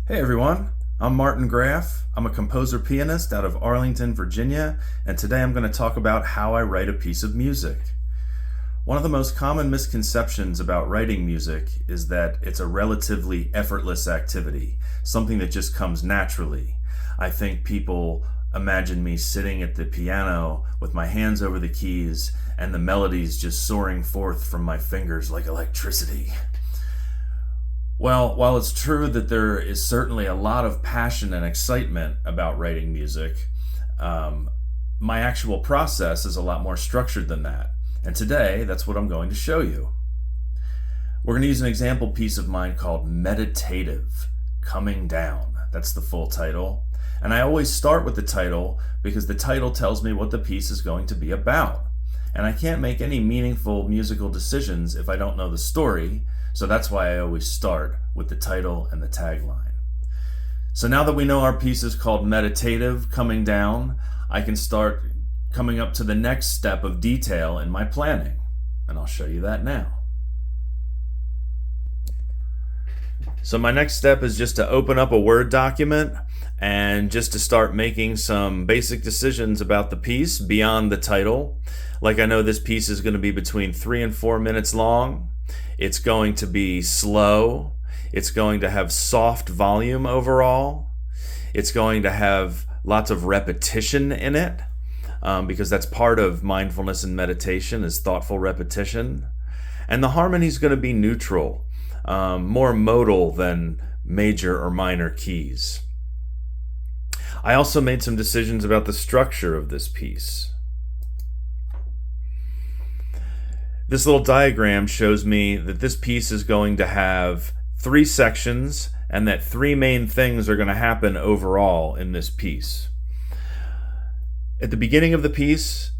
Hey everyone, I'm Martin Graff. I'm a composer-pianist out of Arlington, Virginia, and today I'm going to talk about how I write a piece of music. One of the most common misconceptions about writing music is that it's a relatively effortless activity, something that just comes naturally. I think people imagine me sitting at the piano with my hands over the keys and the melodies just soaring forth from my fingers like electricity. Well, while it's true that there is certainly a lot of passion and excitement about writing music, my actual process is a lot more structured than that. And today, that's what I'm going to show you. We're going to use an example piece of mine called Meditative, Coming Down. That's the full title. And I always start with the title because the title tells me what the piece is going to be about. And I can't make any meaningful musical decisions if I don't know the story. So that's why I always start with the title and the tagline. So now that we know our piece is called Meditative, Coming Down, I can start coming up to the next step of detail in my planning. And I'll show you that now. So my next step is just to open up a Word document and just to start making some basic decisions about the piece beyond the title. Like I know this piece is going to be between 3 and 4 minutes long. It's going to be slow. It's going to have soft volume overall. It's going to have lots of repetition in it because that's part of mindfulness and meditation is thoughtful repetition. And the harmony is going to be neutral, more modal than major or minor keys. I also made some decisions about the structure of this piece. This little diagram shows me that this piece is going to have 3 sections and that 3 main things are going to happen overall in this piece. At the beginning of the piece,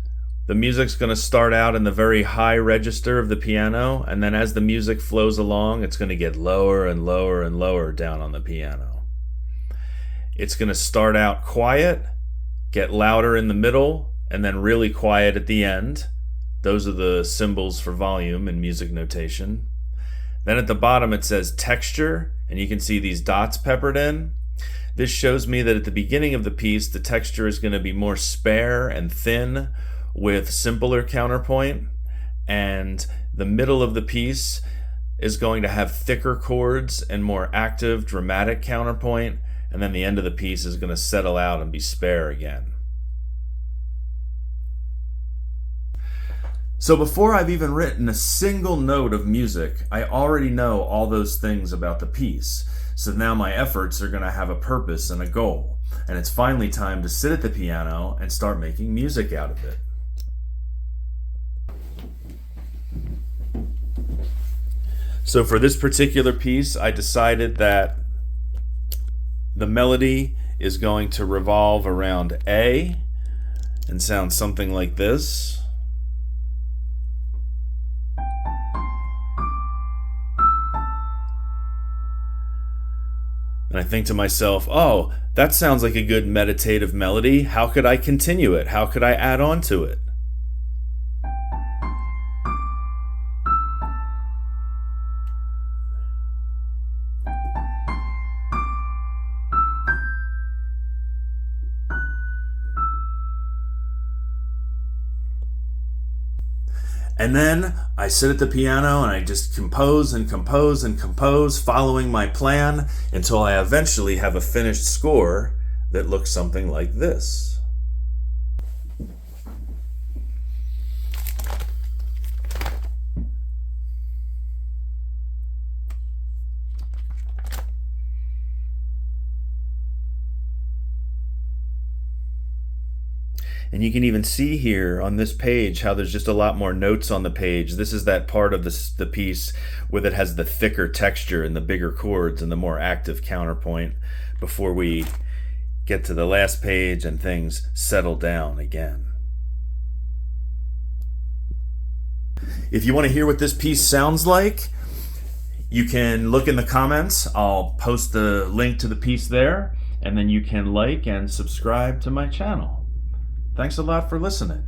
the music's going to start out in the very high register of the piano, and then as the music flows along, it's going to get lower and lower and lower down on the piano. It's going to start out quiet, get louder in the middle, and then really quiet at the end. Those are the symbols for volume in music notation. Then at the bottom it says texture, and you can see these dots peppered in. This shows me that at the beginning of the piece, the texture is going to be more spare and thin with simpler counterpoint, and the middle of the piece is going to have thicker chords and more active, dramatic counterpoint, and then the end of the piece is going to settle out and be spare again. So before I've even written a single note of music, I already know all those things about the piece. So now my efforts are going to have a purpose and a goal. And it's finally time to sit at the piano and start making music out of it. So for this particular piece, I decided that the melody is going to revolve around A and sound something like this. And I think to myself, oh, that sounds like a good meditative melody. How could I continue it? How could I add on to it? And then I sit at the piano and I just compose and compose and compose, following my plan until I eventually have a finished score that looks something like this. And you can even see here on this page how there's just a lot more notes on the page. This is that part of the piece where it has the thicker texture and the bigger chords and the more active counterpoint before we get to the last page and things settle down again. If you want to hear what this piece sounds like, you can look in the comments. I'll post the link to the piece there, and then you can like and subscribe to my channel. Thanks a lot for listening.